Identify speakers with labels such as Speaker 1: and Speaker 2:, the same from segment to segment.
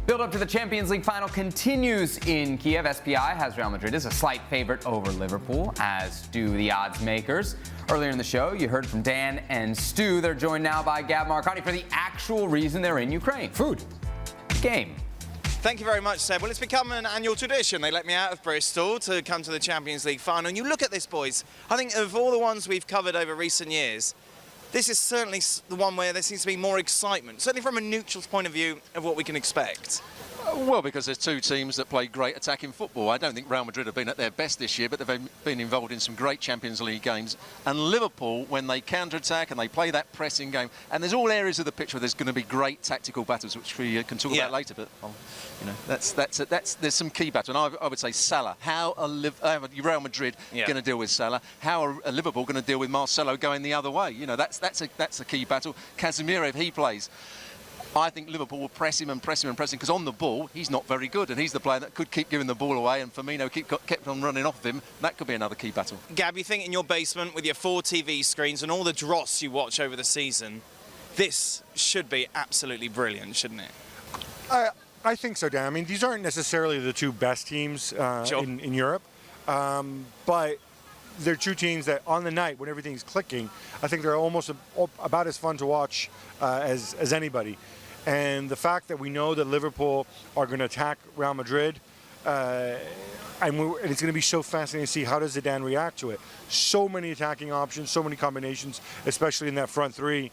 Speaker 1: Build up to the Champions League final continues in Kiev. SPI has Real Madrid as a slight favorite over Liverpool, as do the odds makers. Earlier in the show, you heard from Dan and Stu. They're joined now by Gab Marcotti for the actual reason they're in Ukraine.
Speaker 2: Food.
Speaker 1: Game.
Speaker 3: Thank you very much, Seb. Well, it's become an annual tradition. They let me out of Bristol to come to the Champions League final. And you look at this, boys, I think of all the ones we've covered over recent years, this is certainly the one where there seems to be more excitement, certainly from a neutral's point of view of what we can expect.
Speaker 2: Well, because there's two teams that play great attacking football. I don't think Real Madrid have been at their best this year, but they've been involved in some great Champions League games. And Liverpool, when they counter-attack and they play that pressing game, and there's all areas of the pitch where there's going to be great tactical battles, which we can talk about later. But you know, there's some key battles. And I would say Salah. How are Real Madrid going to deal with Salah? How are Liverpool going to deal with Marcelo going the other way? You know, that's a key battle. Casemiro, if he plays, I think Liverpool will press him and press him and press him, because on the ball, he's not very good, and he's the player that could keep giving the ball away, and Firmino kept on running off of him. That could be another key battle.
Speaker 3: Gab, you think in your basement with your 4 TV screens and all the dross you watch over the season, this should be absolutely brilliant, shouldn't it?
Speaker 4: I think so, Dan. I mean, these aren't necessarily the two best teams in Europe, but they're two teams that on the night when everything's clicking, I think they're almost about as fun to watch as anybody. And the fact that we know that Liverpool are going to attack Real Madrid, and it's going to be so fascinating to see how does Zidane react to it. So many attacking options, so many combinations, especially in that front three.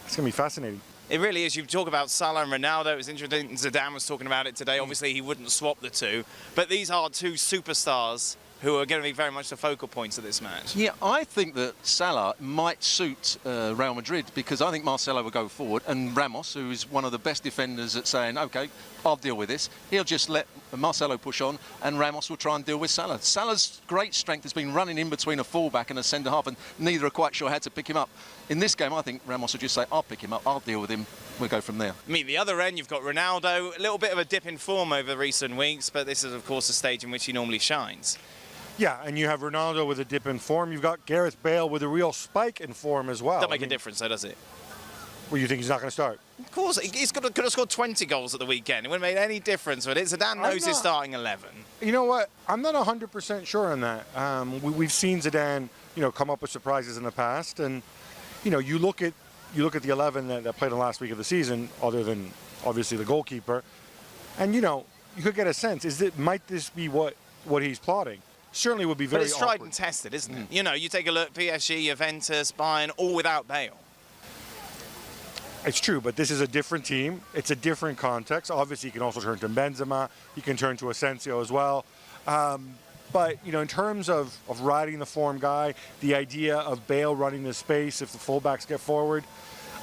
Speaker 4: It's going to be fascinating.
Speaker 3: It really is. You talk about Salah and Ronaldo. It was interesting. Zidane was talking about it today. Obviously, he wouldn't swap the two. But these are two superstars who are going to be very much the focal points of this match.
Speaker 2: Yeah, I think that Salah might suit Real Madrid, because I think Marcelo will go forward, and Ramos, who is one of the best defenders at saying, OK, I'll deal with this. He'll just let Marcelo push on, and Ramos will try and deal with Salah. Salah's great strength has been running in between a fullback and a centre-half, and neither are quite sure how to pick him up. In this game, I think Ramos will just say, I'll pick him up, I'll deal with him, we'll go from there.
Speaker 3: I mean, the other end, you've got Ronaldo, a little bit of a dip in form over recent weeks, but this is, of course, the stage in which he normally shines.
Speaker 4: Yeah, and you have Ronaldo with a dip in form. You've got Gareth Bale with a real spike in form as well.
Speaker 3: Doesn't make a difference, though, does it?
Speaker 4: Well, you think he's not going to start?
Speaker 3: Of course, he's could have scored 20 goals at the weekend. It wouldn't have made any difference, but Zidane knows his starting 11.
Speaker 4: You know what? I'm not 100% sure on that. We've seen Zidane, come up with surprises in the past, and you look at the 11 that played in the last week of the season, other than obviously the goalkeeper, and you could get a sense: might this be what he's plotting? Certainly would be very.
Speaker 3: But it's tried
Speaker 4: awkward.
Speaker 3: and tested, isn't it? You take a look: PSG, Juventus, Bayern, all without Bale.
Speaker 4: It's true, but this is a different team. It's a different context. Obviously, you can also turn to Benzema. You can turn to Asensio as well. But, in terms of riding the form guy, the idea of Bale running the space if the fullbacks get forward,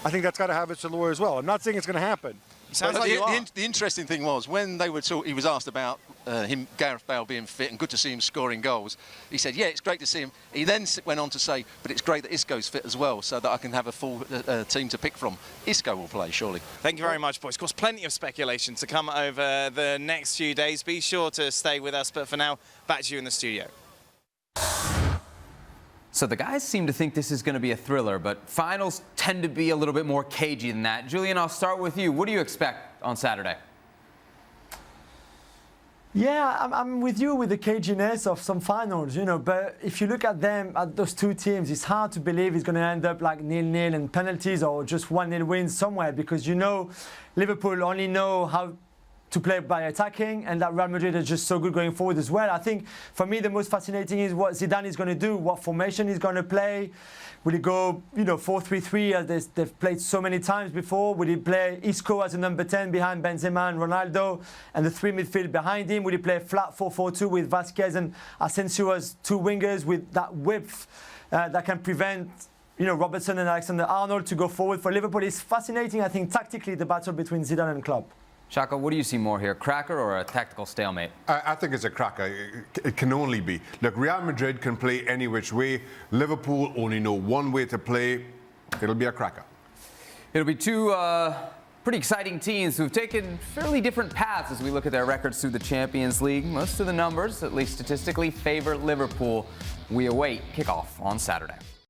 Speaker 4: I think that's got to have its allure as well. I'm not saying it's going to happen.
Speaker 3: Sounds like
Speaker 2: the interesting thing was, when they were he was asked about Gareth Bale being fit and good to see him scoring goals, he said, yeah, it's great to see him. He then went on to say, but it's great that Isco's fit as well, so that I can have a full team to pick from. Isco will play, surely.
Speaker 3: Thank you very much, boys. Of course, plenty of speculation to come over the next few days. Be sure to stay with us, but for now, back to you in the studio.
Speaker 1: So the guys seem to think this is going to be a thriller, but finals tend to be a little bit more cagey than that. Julian, I'll start with you. What do you expect on Saturday?
Speaker 5: Yeah, I'm with you with the caginess of some finals, but if you look at them, at those two teams, it's hard to believe it's going to end up like 0-0 and penalties or just 1-0 wins somewhere, because Liverpool only know how to play by attacking, and that Real Madrid is just so good going forward as well. I think for me the most fascinating is what Zidane is going to do, what formation he's going to play. Will he go 4-3-3 as they've played so many times before? Will he play Isco as a number 10 behind Benzema and Ronaldo and the 3 midfield behind him? Will he play flat 4-4-2 with Vasquez and Asensio as 2 wingers with that width that can prevent Robertson and Alexander-Arnold to go forward for Liverpool? It's fascinating, I think, tactically, the battle between Zidane and Klopp.
Speaker 1: Shaka, what do you see more here, cracker or a tactical stalemate?
Speaker 6: I think it's a cracker. It can only be. Look, Real Madrid can play any which way. Liverpool only know one way to play. It'll be a cracker.
Speaker 1: It'll be two pretty exciting teams who've taken fairly different paths as we look at their records through the Champions League. Most of the numbers, at least statistically, favor Liverpool. We await kickoff on Saturday.